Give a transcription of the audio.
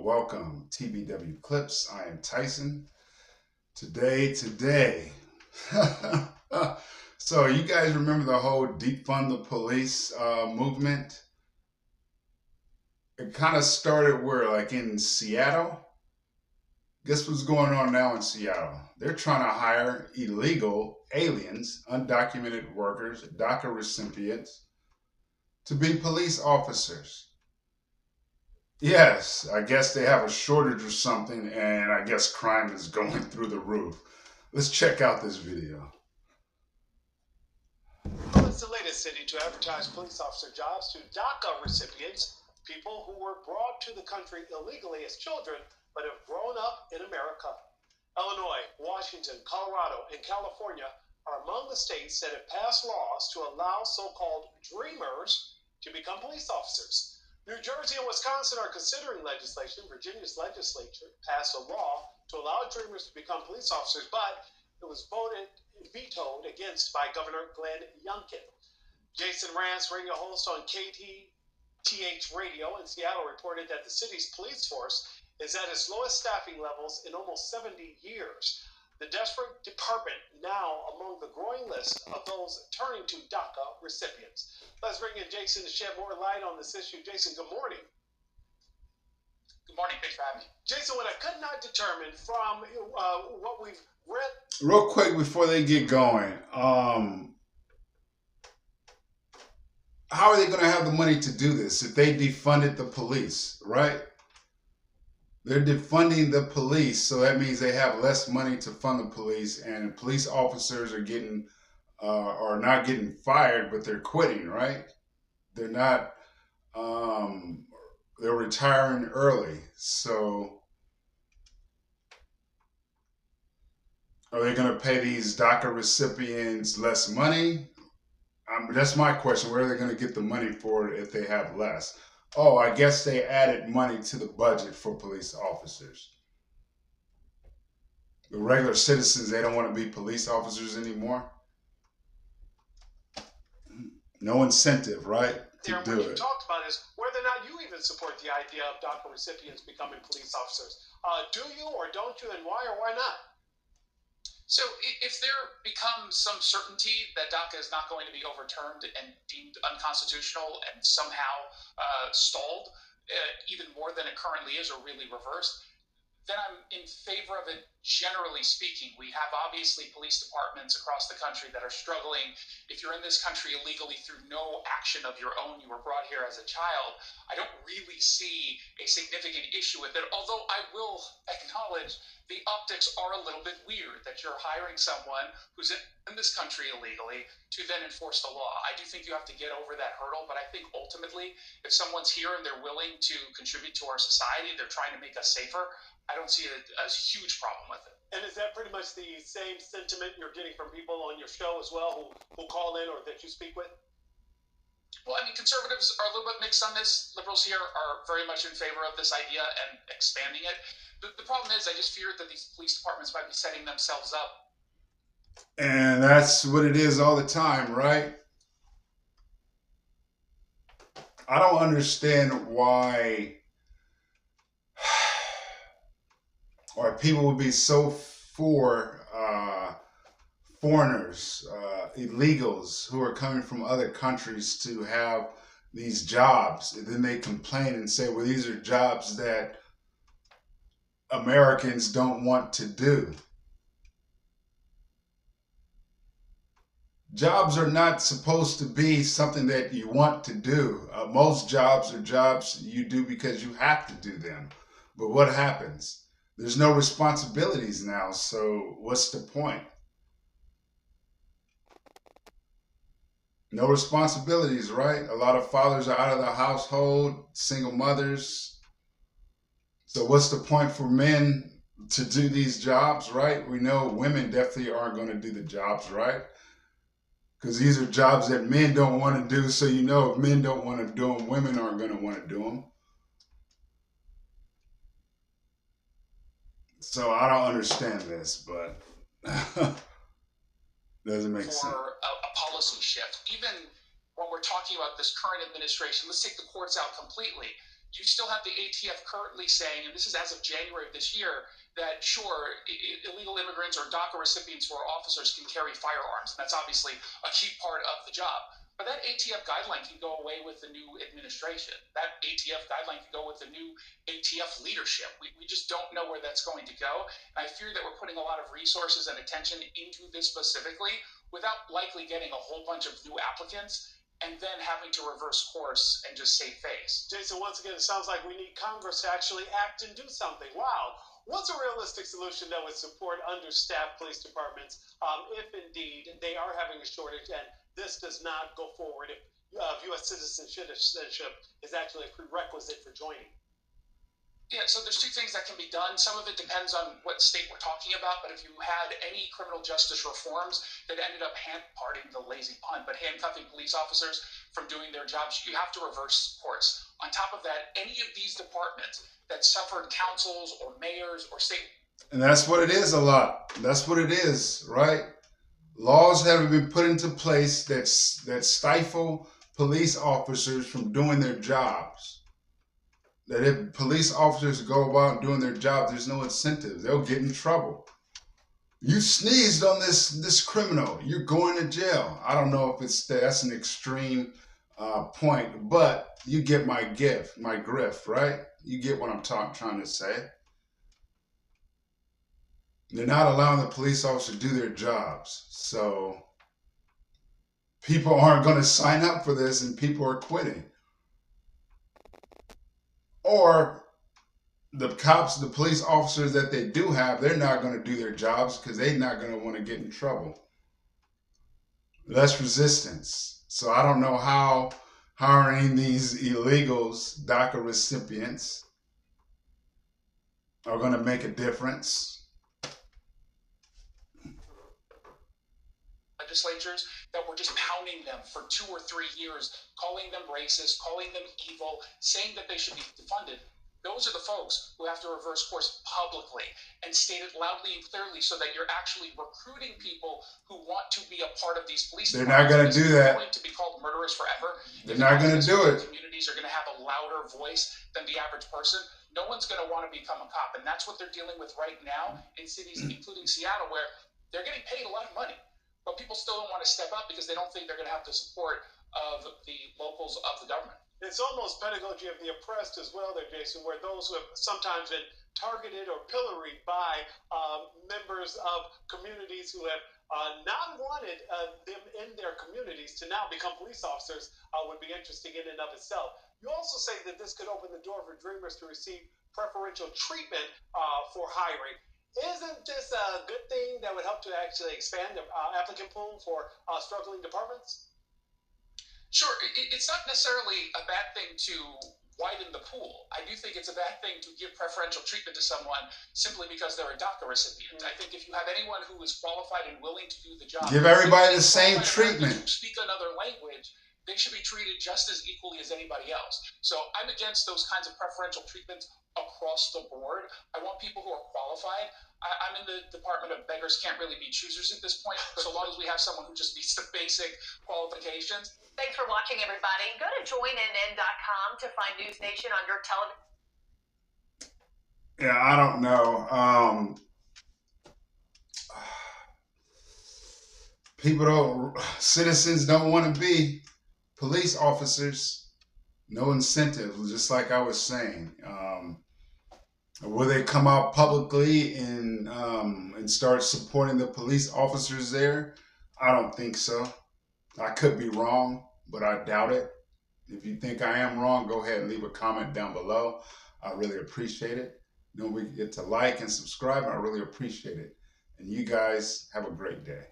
Welcome, TBW Clips. I am Tyson. Today. So you guys remember the whole defund the police movement? It kind of started where, like in Seattle. Guess what's going on now in Seattle? They're trying to hire illegal aliens, undocumented workers, DACA recipients, to be police officers. Yes, I guess they have a shortage or something, and I guess crime is going through the roof. Let's check out this video. Well, it's the latest city to advertise police officer jobs to DACA recipients, people who were brought to the country illegally as children but have grown up in America. Illinois, Washington, Colorado, and California are among the states that have passed laws to allow so-called dreamers to become police officers. New Jersey and Wisconsin are considering legislation. Virginia's legislature passed a law to allow dreamers to become police officers, but it was vetoed against by Governor Glenn Youngkin. Jason Rance, radio host on KTTH Radio in Seattle, reported that the city's police force is at its lowest staffing levels in almost 70 years. The desperate department now among the growing list of those turning to DACA recipients. Let's bring in Jason to shed more light on this issue. Jason, good morning. Good morning. Thanks for having me. Jason, what I could not determine from what we've read. Real quick before they get going, how are they going to have the money to do this if they defunded the police, right? They're defunding the police, so that means they have less money to fund the police, and police officers are not getting fired, but they're quitting, right? They're not. They're retiring early. So, are they going to pay these DACA recipients less money? That's my question. Where are they going to get the money for it if they have less? Oh, I guess they added money to the budget for police officers. The regular citizens, they don't want to be police officers anymore. No incentive, right, to What do you it. talked about is whether or not you even support the idea of DACA recipients becoming police officers. Do you or don't you, and why or why not? So if there becomes some certainty that DACA is not going to be overturned and deemed unconstitutional and somehow stalled, even more than it currently is, or really reversed, then I'm in favor of it, generally speaking. We have obviously police departments across the country that are struggling. If you're in this country illegally through no action of your own, you were brought here as a child, I don't really see a significant issue with it, although I will acknowledge the optics are a little bit weird that you're hiring someone who's in this country illegally to then enforce the law. I do think you have to get over that hurdle, but I think ultimately if someone's here and they're willing to contribute to our society, they're trying to make us safer, I don't see a huge problem with it. And is that pretty much the same sentiment you're getting from people on your show as well who call in or that you speak with? Well, I mean, conservatives are a little bit mixed on this. Liberals here are very much in favor of this idea and expanding it. The problem is I just fear that these police departments might be setting themselves up. And that's what it is all the time, right? I don't understand why people would be so for foreigners, illegals who are coming from other countries to have these jobs. And then they complain and say, well, these are jobs that Americans don't want to do. Jobs are not supposed to be something that you want to do. Most jobs are jobs you do because you have to do them. But what happens? There's no responsibilities now, so what's the point? No responsibilities, right? A lot of fathers are out of the household, single mothers. So what's the point for men to do these jobs, right? We know women definitely aren't going to do the jobs, right? Because these are jobs that men don't want to do. So you know if men don't want to do them, women aren't going to want to do them. So I don't understand this, but doesn't make sense. For a policy shift, even when we're talking about this current administration, let's take the courts out completely. You still have the ATF currently saying, and this is as of January of this year, that sure, illegal immigrants or DACA recipients who are officers can carry firearms. And that's obviously a key part of the job. But that ATF guideline can go away with the new administration. That ATF guideline can go with the new ATF leadership. We just don't know where that's going to go. And I fear that we're putting a lot of resources and attention into this specifically without likely getting a whole bunch of new applicants and then having to reverse course and just save face. Jason, once again, it sounds like we need Congress to actually act and do something. Wow. What's a realistic solution that would support understaffed police departments if indeed they are having a shortage and this does not go forward if U.S. citizenship is actually a prerequisite for joining? Yeah, so there's two things that can be done. Some of it depends on what state we're talking about, but if you had any criminal justice reforms that ended up pardon the lazy pun, but handcuffing police officers from doing their jobs, you have to reverse course. On top of that, any of these departments that suffered councils or mayors or state... And that's what it is a lot. That's what it is, right? Laws have been put into place that stifle police officers from doing their jobs. That if police officers go about doing their job, there's no incentive. They'll get in trouble. You sneezed on this criminal, you're going to jail. I don't know if that's an extreme point, but you get my grift, right? You get what I'm trying to say. They're not allowing the police officer to do their jobs. So people aren't going to sign up for this and people are quitting. Or the cops, the police officers that they do have, they're not going to do their jobs because they're not going to want to get in trouble. Less resistance. So I don't know how hiring these illegals, DACA recipients, are going to make a difference. Legislatures that were just pounding them for 2 or 3 years, calling them racist, calling them evil, saying that they should be defunded. Those are the folks who have to reverse course publicly and state it loudly and clearly so that you're actually recruiting people who want to be a part of these police departments. They're not going to do that. They're going to be called murderers forever. They're not going to do it. Communities are going to have a louder voice than the average person. No one's going to want to become a cop. And that's what they're dealing with right now in cities, including Seattle, where they're getting paid a lot of money. But people still don't want to step up because they don't think they're going to have the support of the locals of the government. It's almost pedagogy of the oppressed as well there, Jason, where those who have sometimes been targeted or pilloried by members of communities who have not wanted them in their communities to now become police officers would be interesting in and of itself. You also say that this could open the door for dreamers to receive preferential treatment for hiring. Isn't this a good thing that would help to actually expand the applicant pool for struggling departments? Sure. It's not necessarily a bad thing to widen the pool. I do think it's a bad thing to give preferential treatment to someone simply because they're a DACA recipient. I think if you have anyone who is qualified and willing to do the job, give everybody the same treatment. To speak another language, they should be treated just as equally as anybody else. So I'm against those kinds of preferential treatments across the board. I want people who are qualified. I'm in the department of beggars can't really be choosers at this point, so long as we have someone who just meets the basic qualifications. Thanks for watching, everybody. Go to joinnn.com to find News Nation on your television. Yeah, I don't know. Citizens don't want to be police officers. No incentive, just like I was saying. Will they come out publicly and start supporting the police officers there? I don't think so. I could be wrong, but I doubt it. If you think I am wrong, go ahead and leave a comment down below. I really appreciate it. Don't forget to like and subscribe. I really appreciate it. And you guys have a great day.